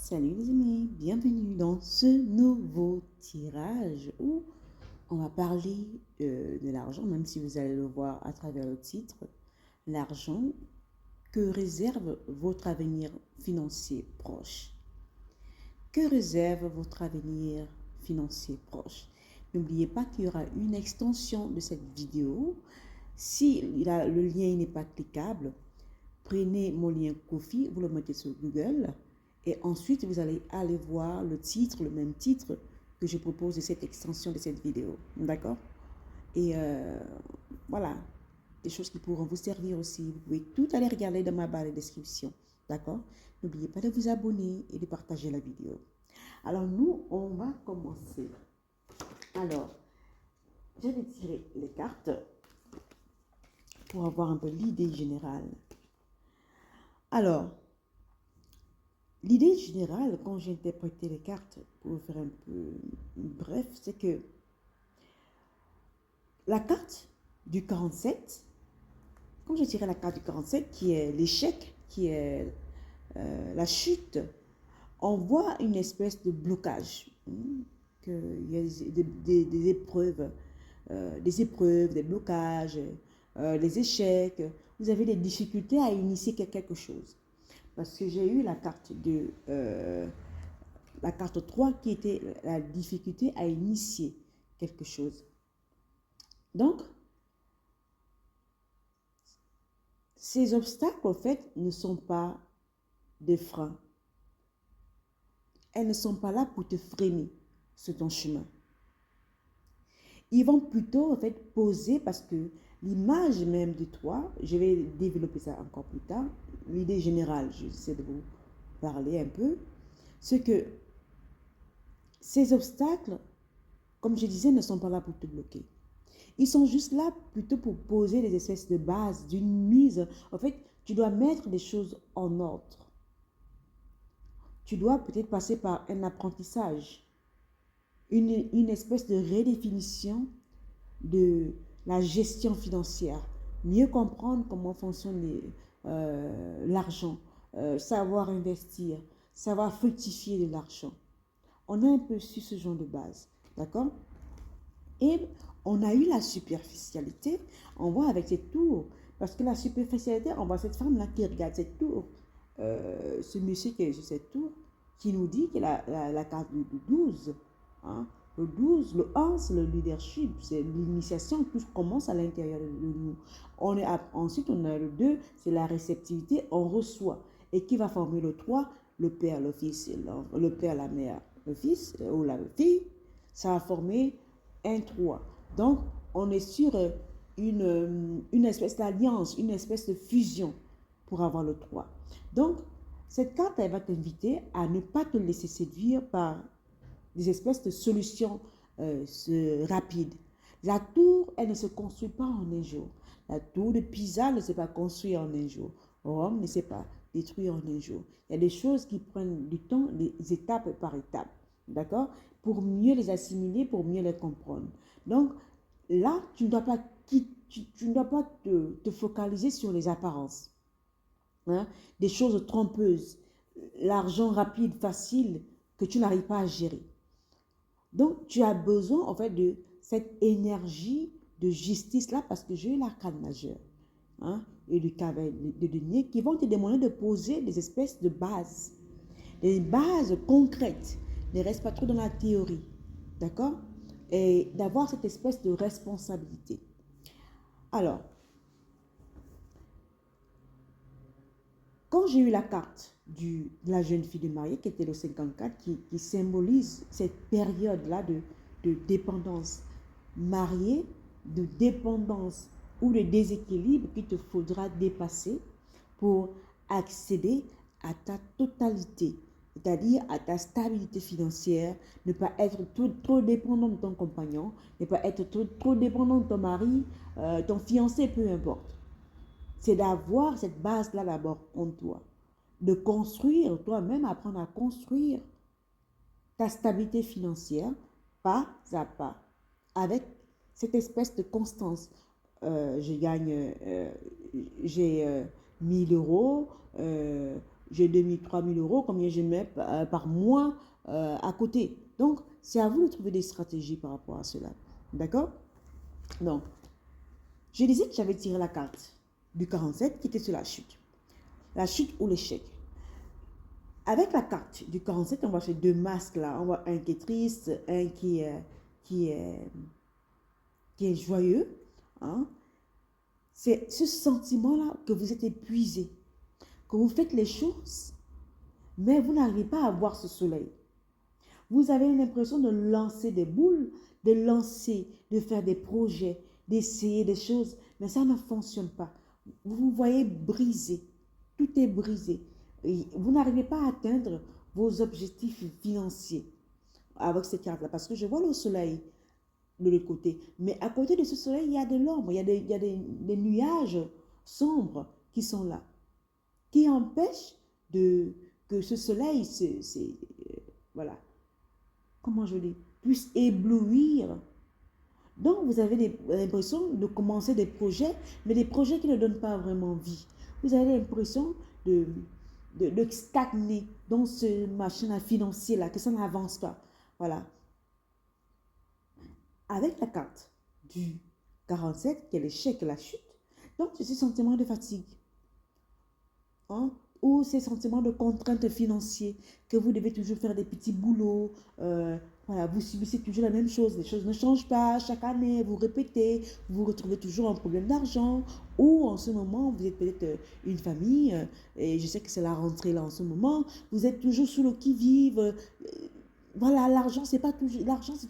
Salut les amis, bienvenue dans ce nouveau tirage où on va parler de l'argent, même si vous allez le voir à travers le titre, l'argent que réserve votre avenir financier proche. Que réserve votre avenir financier proche? N'oubliez pas qu'il y aura une extension de cette vidéo. Si le lien n'est pas cliquable, prenez mon lien Kofi, vous le mettez sur Google et ensuite vous allez aller voir le titre, le même titre que je propose de cette extension de cette vidéo. D'accord? Et voilà, des choses qui pourront vous servir aussi. Vous pouvez tout aller regarder dans ma barre de description. D'accord? N'oubliez pas de vous abonner et de partager la vidéo. Alors nous, on va commencer. Alors, je vais tirer les cartes pour avoir un peu l'idée générale. Alors, l'idée générale, quand j'ai interprété les cartes, pour faire un peu bref, c'est que la carte du 47, quand j'ai tiré la carte du 47, qui est l'échec, qui est la chute, on voit une espèce de blocage, qu'il y a des épreuves, des blocages, des échecs. Vous avez des difficultés à initier quelque chose. Parce que j'ai eu la carte de la carte 3 qui était la difficulté à initier quelque chose. Donc, ces obstacles, en fait, ne sont pas des freins. Elles ne sont pas là pour te freiner sur ton chemin. Ils vont plutôt, en fait, poser, parce que l'image même de toi, je vais développer ça encore plus tard, l'idée générale, j'essaie de vous parler un peu, c'est que ces obstacles, comme je disais, ne sont pas là pour te bloquer. Ils sont juste là plutôt pour poser des espèces de bases, d'une mise. En fait, tu dois mettre les choses en ordre. Tu dois peut-être passer par un apprentissage, une espèce de redéfinition de la gestion financière. Mieux comprendre comment fonctionne l'argent, savoir investir, savoir fructifier de l'argent. On a un peu su ce genre de base, d'accord? Et on a eu la superficialité, on voit avec cette tour, parce que la superficialité, on voit cette femme-là qui regarde cette tour, ce monsieur qui est sur cette tour, qui nous dit que la carte du 12, hein, le 12, le 1, c'est le leadership, c'est l'initiation, tout commence à l'intérieur de nous. Ensuite, on a le 2, c'est la réceptivité, on reçoit. Et qui va former le 3? Le père, le fils, le père, la mère, le fils ou la fille, ça va former un 3. Donc, on est sur une espèce d'alliance, une espèce de fusion pour avoir le 3. Donc, cette carte, elle va t'inviter à ne pas te laisser séduire par des espèces de solutions rapides. La tour, elle ne se construit pas en un jour. La tour de Pisa ne s'est pas construite en un jour. Rome ne s'est pas détruit en un jour. Il y a des choses qui prennent du temps, des étapes par étapes. D'accord? Pour mieux les assimiler, pour mieux les comprendre. Donc, là, tu ne dois pas, te focaliser sur les apparences. Hein? Des choses trompeuses. L'argent rapide, facile, que tu n'arrives pas à gérer. Donc, tu as besoin, en fait, de cette énergie de justice-là, parce que j'ai eu l'arcane majeur, hein, et du cavalier de denier, qui vont te demander de poser des espèces de bases, des bases concrètes. Ne reste pas trop dans la théorie, d'accord? Et d'avoir cette espèce de responsabilité. Alors, quand j'ai eu la carte de la jeune fille de mariée, qui était le 54, qui symbolise cette période-là de dépendance mariée, de dépendance ou de déséquilibre qu'il te faudra dépasser pour accéder à ta totalité, c'est-à-dire à ta stabilité financière, ne pas être trop dépendant de ton compagnon, ne pas être trop dépendant de ton mari, ton fiancé, peu importe. C'est d'avoir cette base-là d'abord en toi, de construire toi-même, apprendre à construire ta stabilité financière pas à pas, avec cette espèce de constance. Je gagne, j'ai 1000 euros, j'ai 2000, 3000 euros, combien je mets par mois à côté. Donc, c'est à vous de trouver des stratégies par rapport à cela. D'accord? Donc, je disais que j'avais tiré la carte du 47 qui était sur la chute. La chute ou l'échec. Avec la carte du 47, on voit ces deux masques là. On voit un qui est triste, un qui est, qui est joyeux. Hein? C'est ce sentiment-là que vous êtes épuisé, que vous faites les choses, mais vous n'arrivez pas à voir ce soleil. Vous avez l'impression de lancer des boules, de faire des projets, d'essayer des choses, mais ça ne fonctionne pas. Vous vous voyez brisé, tout est brisé. Et vous n'arrivez pas à atteindre vos objectifs financiers avec cette carte-là, parce que je vois le soleil de l'autre côté. Mais à côté de ce soleil, il y a de l'ombre, il y a des nuages sombres qui sont là, qui empêchent que ce soleil voilà, comment je dis, puisse éblouir. Donc, vous avez l'impression de commencer des projets, mais des projets qui ne donnent pas vraiment vie. Vous avez l'impression de stagner dans ce machin financier-là, que ça n'avance pas. Voilà. Avec la carte du 47, qui est l'échec et la chute, donc c'est ce sentiment de fatigue. Hein? Ou ces sentiments de contrainte financière, que vous devez toujours faire des petits boulots, voilà, vous subissez toujours la même chose, les choses ne changent pas, chaque année, vous répétez, vous retrouvez toujours un problème d'argent, ou en ce moment, vous êtes peut-être une famille, et je sais que c'est la rentrée là en ce moment, vous êtes toujours sous le qui-vive, voilà, l'argent, c'est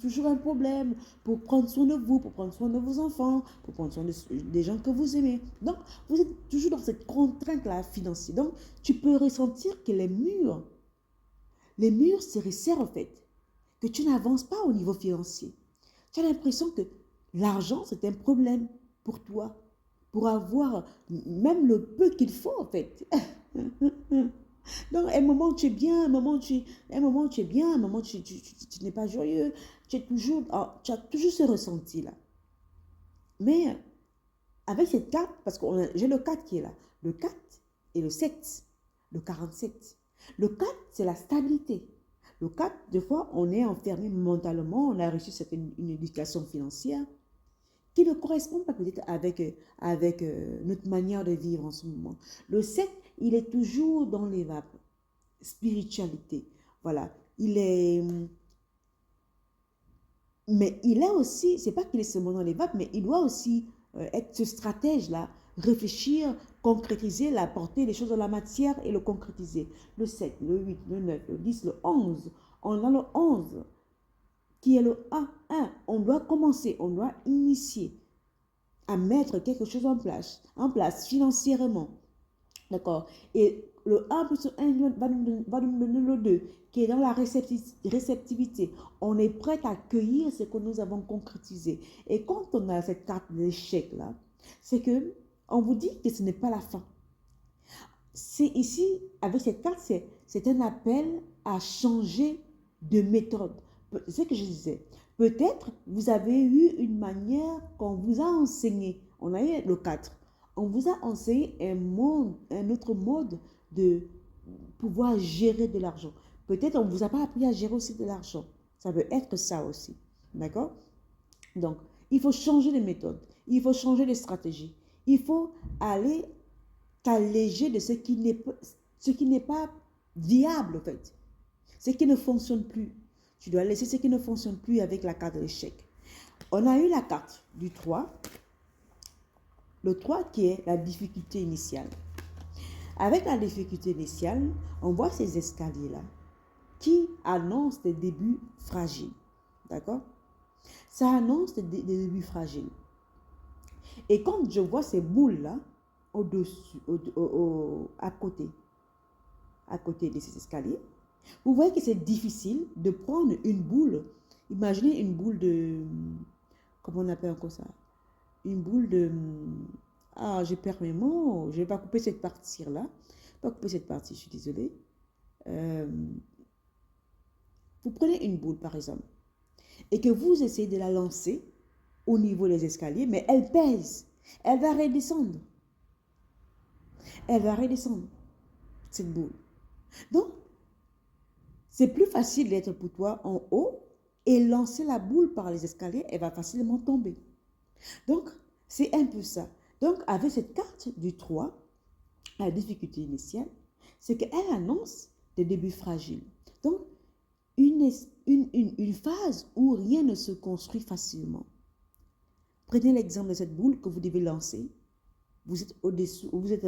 toujours un problème pour prendre soin de vous, pour prendre soin de vos enfants, pour prendre soin des gens que vous aimez. Donc, vous êtes toujours dans cette contrainte-là financière. Donc, tu peux ressentir que les murs se resserrent en fait, que tu n'avances pas au niveau financier. Tu as l'impression que l'argent, c'est un problème pour toi, pour avoir même le peu qu'il faut en fait. Donc, un moment tu es bien, un moment tu es bien, un moment tu n'es pas joyeux. Tu as toujours ce ressenti-là. Mais avec cette carte, parce que j'ai le 4 qui est là, le 4 et le 7, le 47. Le 4, c'est la stabilité. Le 4, des fois, on est enfermé mentalement, on a reçu une éducation financière qui ne correspond pas peut-être avec notre manière de vivre en ce moment. Le 7, il est toujours dans les vapes. Spiritualité. Voilà. Mais il a aussi, c'est pas qu'il est seulement dans les vapes, mais il doit aussi être ce stratège-là, réfléchir, concrétiser, la porter les choses dans la matière et le concrétiser. Le 7, le 8, le 9, le 10, le 11. On a le 11 qui est le 1. On doit commencer, on doit initier à mettre quelque chose en place financièrement. D'accord? Et le 1 plus 1 va nous donner le 2, qui est dans la réceptivité. On est prêt à accueillir ce que nous avons concrétisé. Et quand on a cette carte d'échec là, c'est que on vous dit que ce n'est pas la fin. C'est ici, avec cette carte, c'est un appel à changer de méthode. C'est ce que je disais. Peut-être vous avez eu une manière qu'on vous a enseigné. On a eu le 4. On vous a enseigné un autre mode de pouvoir gérer de l'argent. Peut-être on ne vous a pas appris à gérer aussi de l'argent. Ça peut être ça aussi. D'accord? Donc, il faut changer de méthode. Il faut changer de stratégie. Il faut aller t'alléger de ce qui n'est pas viable en fait. Ce qui ne fonctionne plus. Tu dois laisser ce qui ne fonctionne plus avec la carte de l'échec. On a eu la carte du 3. Le 3 qui est la difficulté initiale. Avec la difficulté initiale, on voit ces escaliers-là qui annoncent des débuts fragiles. D'accord? Ça annonce des débuts fragiles. Et quand je vois ces boules-là, au-dessus, à côté de ces escaliers, vous voyez que c'est difficile de prendre une boule. Imaginez une boule de... Comment on appelle encore ça? Une boule de... Ah, je perds mes mots. Je ne vais pas couper cette partie-là. Je ne vais pas couper cette partie, je suis désolée. Vous prenez une boule, par exemple, et que vous essayez de la lancer au niveau des escaliers, mais elle pèse. Elle va redescendre. Elle va redescendre, cette boule. Donc, c'est plus facile d'être pour toi en haut et lancer la boule par les escaliers, elle va facilement tomber. Donc, c'est un peu ça. Donc, avec cette carte du 3, la difficulté initiale, c'est qu'elle annonce des débuts fragiles. Donc, une phase où rien ne se construit facilement. Prenez l'exemple de cette boule que vous devez lancer. Vous êtes au-dessous, vous êtes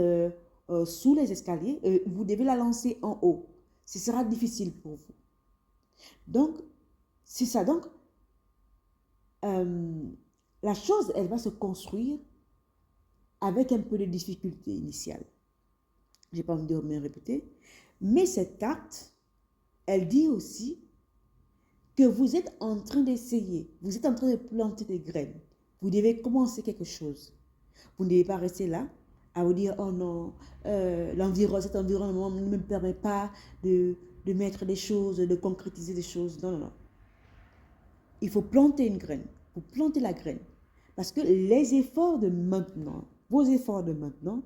sous les escaliers, vous devez la lancer en haut. Ce sera difficile pour vous. Donc, c'est ça. Donc, la chose, elle va se construire avec un peu de difficulté initiale. Je n'ai pas envie de me répéter. Mais cette carte, elle dit aussi que vous êtes en train d'essayer, vous êtes en train de planter des graines. Vous devez commencer quelque chose. Vous ne devez pas rester là à vous dire, oh non, cet environnement ne me permet pas de mettre des choses, de concrétiser des choses. Non, non, non. Il faut planter une graine. Il faut planter la graine. Parce que les efforts de maintenant, vos efforts de maintenant,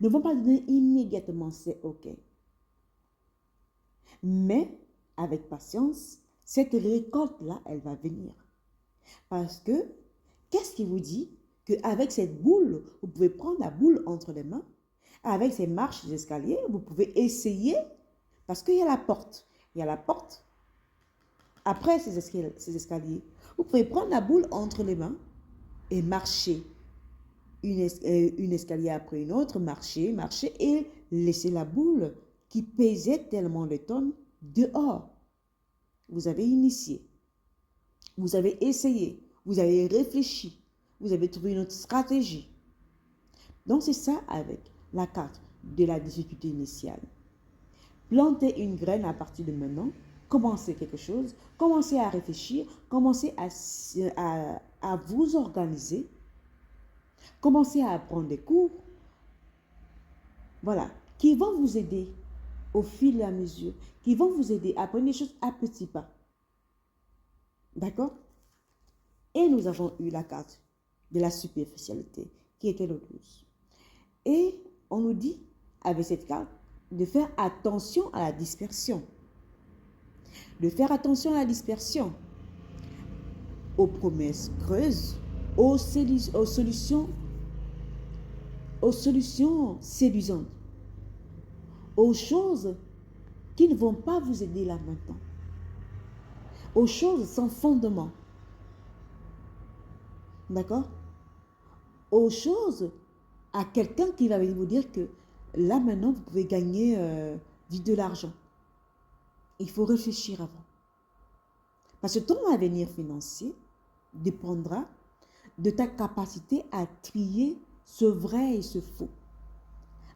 ne vont pas donner immédiatement, c'est OK. Mais, avec patience, cette récolte-là, elle va venir. Parce que, qu'est-ce qui vous dit qu'avec cette boule, vous pouvez prendre la boule entre les mains, avec ces marches d'escalier, vous pouvez essayer, parce qu'il y a la porte. Il y a la porte, après ces escaliers. Vous pouvez prendre la boule entre les mains et marcher. Une escalier après une autre, marcher, marcher et laisser la boule qui pesait tellement de tonnes dehors. Vous avez initié, vous avez essayé, vous avez réfléchi, vous avez trouvé une autre stratégie. Donc c'est ça avec la carte de la difficulté initiale. Plantez une graine à partir de maintenant, commencez quelque chose, commencez à réfléchir, commencez à vous organiser, commencez à apprendre des cours, voilà, qui vont vous aider au fil et à mesure, qui vont vous aider à apprendre des choses à petits pas. D'accord? Et nous avons eu la carte de la superficialité, qui était le 12. Et on nous dit, avec cette carte, de faire attention à la dispersion. De faire attention à la dispersion, aux promesses creuses, aux solutions séduisantes, aux choses qui ne vont pas vous aider là maintenant, aux choses sans fondement. D'accord? Aux choses, à quelqu'un qui va venir vous dire que là maintenant vous pouvez gagner vite de l'argent. Il faut réfléchir avant. Parce que ton avenir financier dépendra de ta capacité à trier ce vrai et ce faux,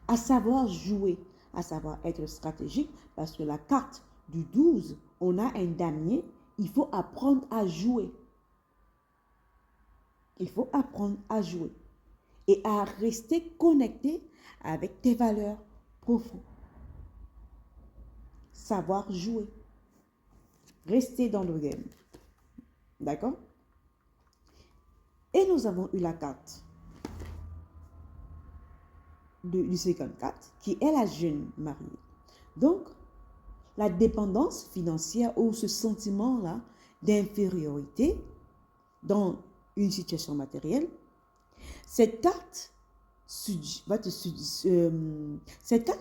à savoir jouer, à savoir être stratégique, parce que la carte du 12, on a un damier, il faut apprendre à jouer. Il faut apprendre à jouer et à rester connecté avec tes valeurs profondes. Savoir jouer. Rester dans le game. D'accord? Et nous avons eu la carte du 54, qui est la jeune mariée. Donc, la dépendance financière ou ce sentiment-là d'infériorité dans une situation matérielle, cette carte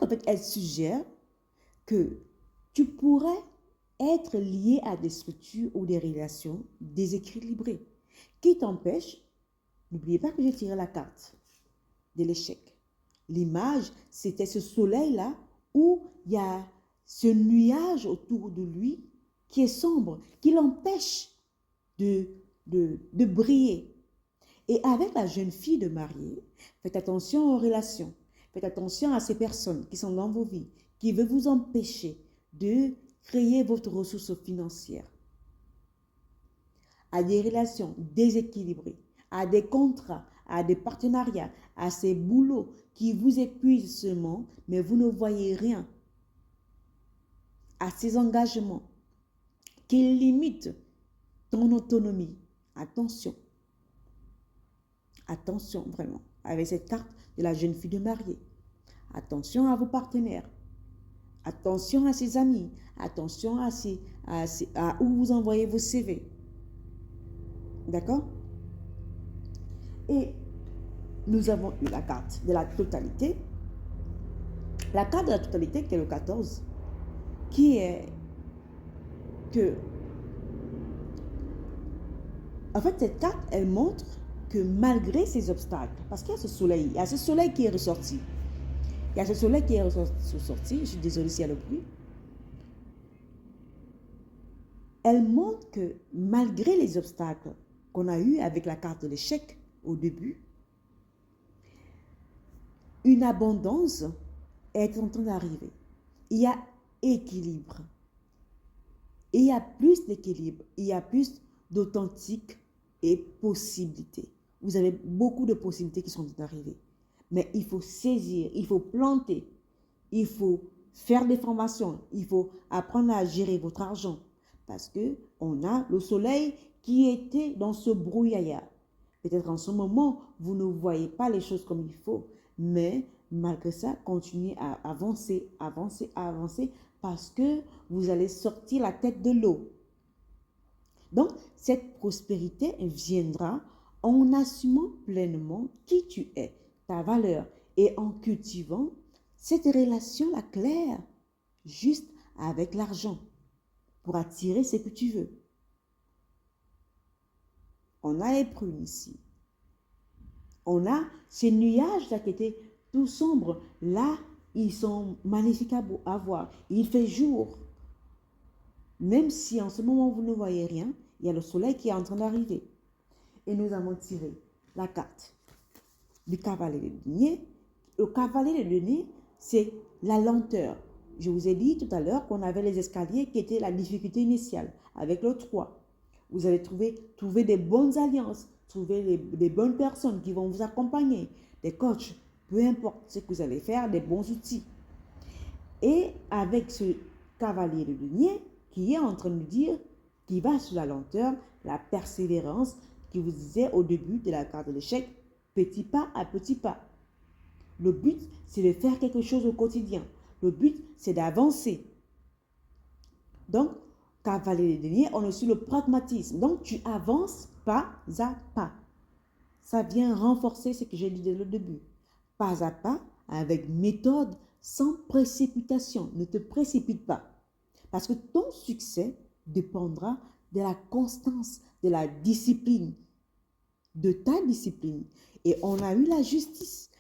en fait, elle suggère que tu pourrais être lié à des structures ou des relations déséquilibrées qui t'empêchent. N'oubliez pas que j'ai tiré la carte de l'échec. L'image, c'était ce soleil-là où il y a ce nuage autour de lui qui est sombre, qui l'empêche de briller. Et avec la jeune fille de mariée, faites attention aux relations, faites attention à ces personnes qui sont dans vos vies, qui veulent vous empêcher de créer votre ressource financière, à des relations déséquilibrées, à des contrats, à des partenariats, à ces boulots qui vous épuisent seulement, mais vous ne voyez rien, à ces engagements qui limitent ton autonomie. Attention. Attention vraiment, avec cette carte de la jeune fille de mariée. Attention à vos partenaires. Attention à ses amis. Attention à où vous envoyez vos CV. D'accord? Et nous avons eu la carte de la totalité. La carte de la totalité qui est le 14, qui est que, en fait, cette carte, elle montre que malgré ces obstacles, parce qu'il y a ce soleil qui est ressorti. Il y a ce soleil qui est ressorti, je suis désolée s'il y a le bruit. Elle montre que malgré les obstacles qu'on a eus avec la carte de l'échec au début, une abondance est en train d'arriver. Il y a équilibre. Et il y a plus d'équilibre, il y a plus d'authentique et possibilités. Vous avez beaucoup de possibilités qui sont en train d'arriver. Mais il faut saisir, il faut planter, il faut faire des formations, il faut apprendre à gérer votre argent. Parce qu'on a le soleil qui était dans ce brouillard. Peut-être en ce moment, vous ne voyez pas les choses comme il faut, mais malgré ça, continuez à avancer, avancer, avancer, parce que vous allez sortir la tête de l'eau. Donc, cette prospérité viendra en assumant pleinement qui tu es, ta valeur, et en cultivant cette relation-là claire, juste avec l'argent, pour attirer ce que tu veux. On a les prunes ici. On a ces nuages-là qui étaient tout sombres. Là, ils sont magnifiques à voir. Il fait jour. Même si en ce moment vous ne voyez rien, il y a le soleil qui est en train d'arriver. Et nous avons tiré la carte du cavalier de denier. Le cavalier de denier, c'est la lenteur. Je vous ai dit tout à l'heure qu'on avait les escaliers qui étaient la difficulté initiale avec le 3. Vous allez trouver des bonnes alliances, trouver des bonnes personnes qui vont vous accompagner, des coachs, peu importe ce que vous allez faire, des bons outils. Et avec ce cavalier de denier qui est en train de dire, qui va sur la lenteur, la persévérance, qui vous disait au début de la carte de l'échec, petit pas à petit pas. Le but, c'est de faire quelque chose au quotidien. Le but, c'est d'avancer. Donc, cavalier de denier, on est sur le pragmatisme. Donc, tu avances pas à pas. Ça vient renforcer ce que j'ai dit dès le début. Pas à pas, avec méthode, sans précipitation. Ne te précipite pas. Parce que ton succès dépendra de la constance, de la discipline, de ta discipline. Et on a eu la justice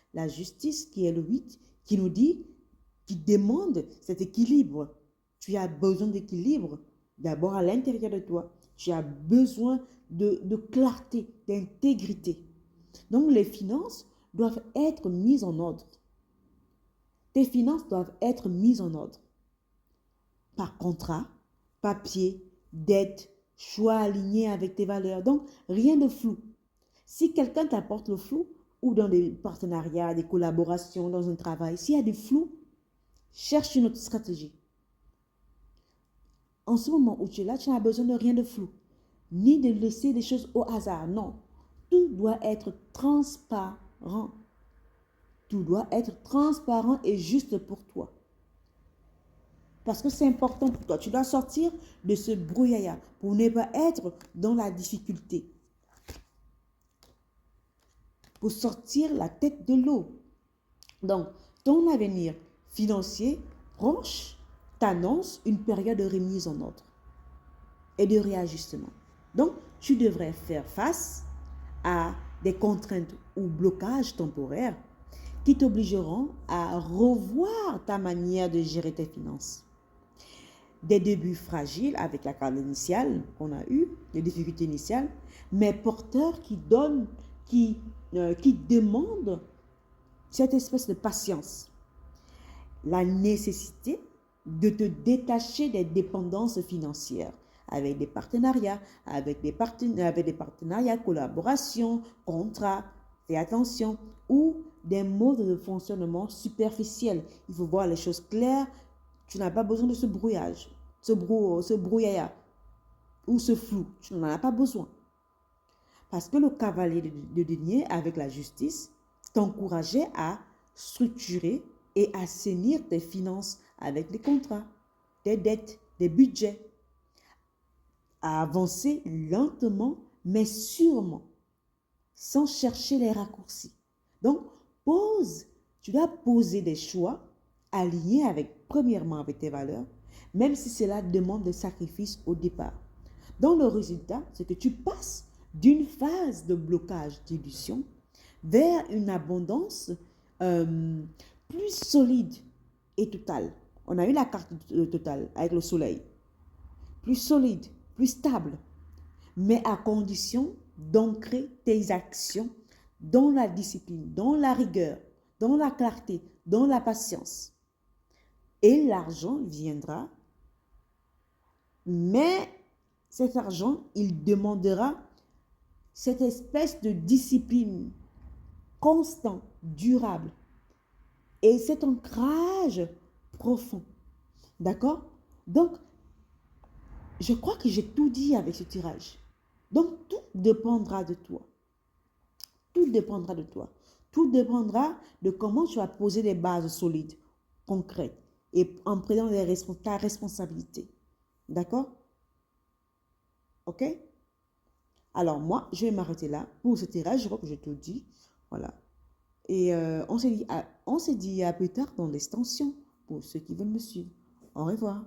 qui est le 8, qui nous dit, qui demande cet équilibre. Tu as besoin d'équilibre, d'abord à l'intérieur de toi. Tu as besoin de clarté, d'intégrité. Donc les finances doivent être mises en ordre. Tes finances doivent être mises en ordre. Par contrat, papier, dette, choix alignés avec tes valeurs. Donc, rien de flou. Si quelqu'un t'apporte le flou, ou dans des partenariats, des collaborations, dans un travail, s'il y a du flou, cherche une autre stratégie. En ce moment où tu es là, tu n'as besoin de rien de flou, ni de laisser des choses au hasard. Non, tout doit être transparent. Tout doit être transparent et juste pour toi. Parce que c'est important pour toi. Tu dois sortir de ce brouillard pour ne pas être dans la difficulté. Pour sortir la tête de l'eau. Donc, ton avenir financier proche t'annonce une période de remise en ordre et de réajustement. Donc, tu devrais faire face à des contraintes ou blocages temporaires qui t'obligeront à revoir ta manière de gérer tes finances. Des débuts fragiles avec la carte initiale qu'on a eue, les difficultés initiales, mais porteurs qui demandent cette espèce de patience. La nécessité de te détacher des dépendances financières avec des partenariats, avec des partenariats, collaborations, contrats, fais attention, ou des modes de fonctionnement superficiels. Il faut voir les choses claires. Tu n'as pas besoin de ce brouillage, ce brouillard ou ce flou. Tu n'en as pas besoin. Parce que le cavalier de denier avec la justice t'encourageait à structurer et assainir tes finances avec des contrats, des dettes, des budgets, à avancer lentement, mais sûrement, sans chercher les raccourcis. Donc, tu dois poser des choix alignés avec, premièrement, avec tes valeurs, même si cela demande des sacrifices au départ. Donc, le résultat, c'est que tu passes d'une phase de blocage d'illusion vers une abondance plus solide et totale. On a eu la carte totale avec le soleil. Plus solide, plus stable, mais à condition d'ancrer tes actions dans la discipline, dans la rigueur, dans la clarté, dans la patience. Et l'argent viendra, mais cet argent, il demandera cette espèce de discipline constant, durable, et cet ancrage profond. D'accord? Donc, je crois que j'ai tout dit avec ce tirage. Donc, tout dépendra de toi. Tout dépendra de toi. Tout dépendra de comment tu vas poser des bases solides, concrètes, et en prenant ta responsabilité. D'accord? OK? Alors, moi, je vais m'arrêter là pour ce tirage. Je crois que je te dis. Voilà. Et on se dit à plus tard dans l'extension pour ceux qui veulent me suivre. Au revoir.